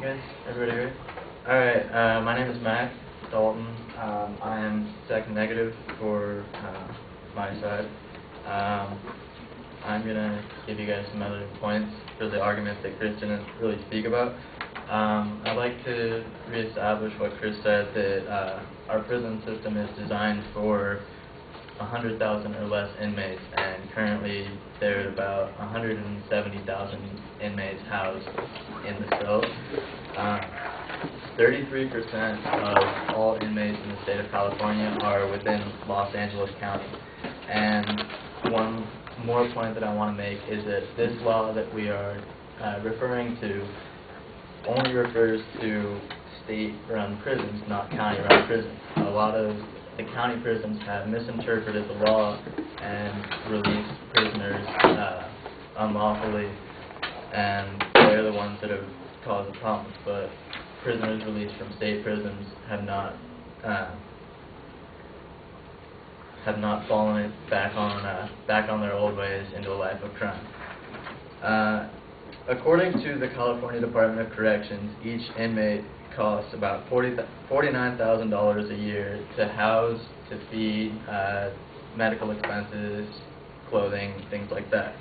guys? Everybody here? Alright, my name is Mac Dalton. I am second negative for my side. I'm going to give you guys some other points for the argument that Chris didn't really speak about. I'd like to reestablish what Chris said, that our prison system is designed for 100,000 or less inmates, and currently there are about 170,000 inmates housed in the cells. 33% of all inmates in the state of California are within Los Angeles County. And one more point that I want to make is that this law that we are referring to only refers to state-run prisons, not county-run prisons. A lot of the county prisons have misinterpreted the law and released prisoners unlawfully, and they're the ones that have caused the problems. But prisoners released from state prisons have not fallen back on their old ways into a life of crime. According to the California Department of Corrections, each inmate costs about $49,000 a year to house, to feed, medical expenses, clothing, things like that.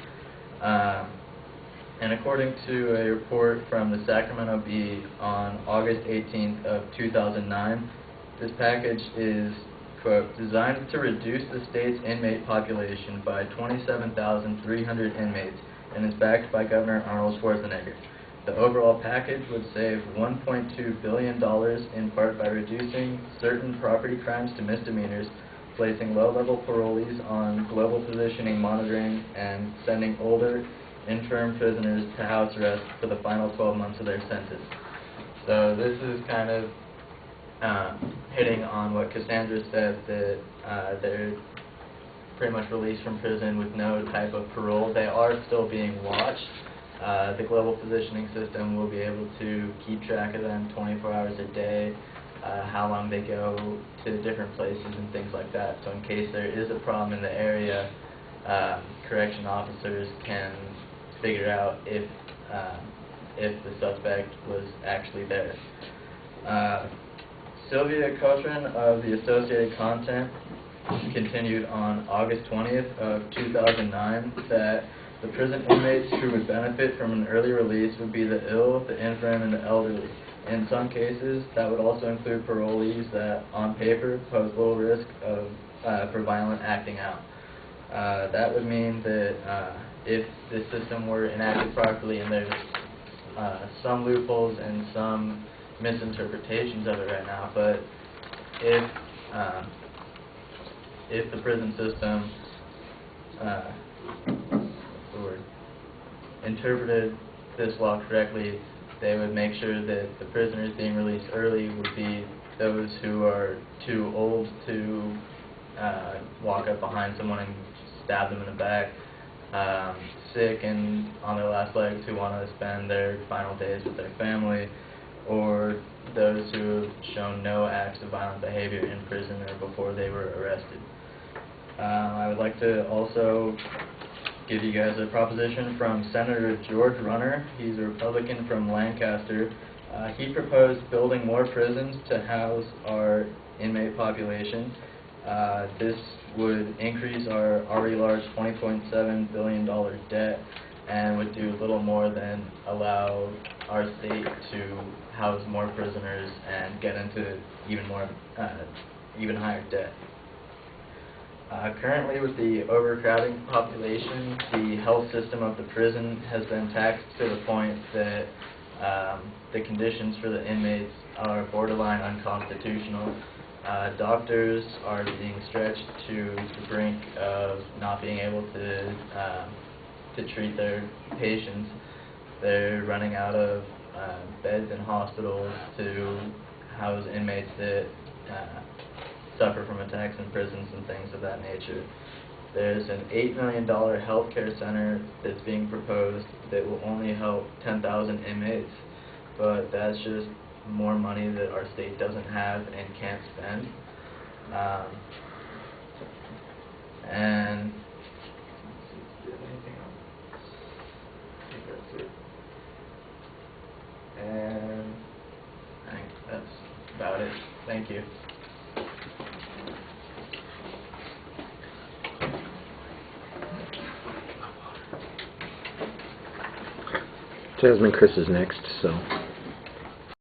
And according to a report from the Sacramento Bee on August 18th of 2009, this package is, quote, designed to reduce the state's inmate population by 27,300 inmates, and is backed by Governor Arnold Schwarzenegger. The overall package would save $1.2 billion, in part by reducing certain property crimes to misdemeanors, placing low-level parolees on global positioning monitoring, and sending older, infirm prisoners to house arrest for the final 12 months of their sentence. So this is kind of hitting on what Cassandra said, that they're pretty much released from prison with no type of parole. They are still being watched. The global positioning system will be able to keep track of them 24 hours a day, how long they go to different places and things like that. So in case there is a problem in the area, correction officers can figure out if the suspect was actually there. Sylvia Cochran of the Associated Content continued on August 20th of 2009 that the prison inmates who would benefit from an early release would be the ill, the infirm, and the elderly. In some cases, that would also include parolees that, on paper, pose little risk for violent acting out. That would mean that if the system were enacted properly, and there's some loopholes and some misinterpretations of it right now, but if the prison system interpreted this law correctly, they would make sure that the prisoners being released early would be those who are too old to walk up behind someone and stab them in the back, sick and on their last legs who want to spend their final days with their family, or those who have shown no acts of violent behavior in prison or before they were arrested. I would like to also give you guys a proposition from Senator George Runner. He's a Republican from Lancaster. He proposed building more prisons to house our inmate population. This would increase our already large $20.7 billion debt, and would do little more than allow our state to house more prisoners and get into even higher debt. Currently, with the overcrowding population, the health system of the prison has been taxed to the point that the conditions for the inmates are borderline unconstitutional. Doctors are being stretched to the brink of not being able to treat their patients. They're running out of beds in hospitals to house inmates that suffer from attacks in prisons and things of that nature. There's an $8 million health care center that's being proposed that will only help 10,000 inmates, but that's just more money that our state doesn't have and can't spend. And anything else? I think that's it. And about it. Thank you. Jasmine, Chris is next, so.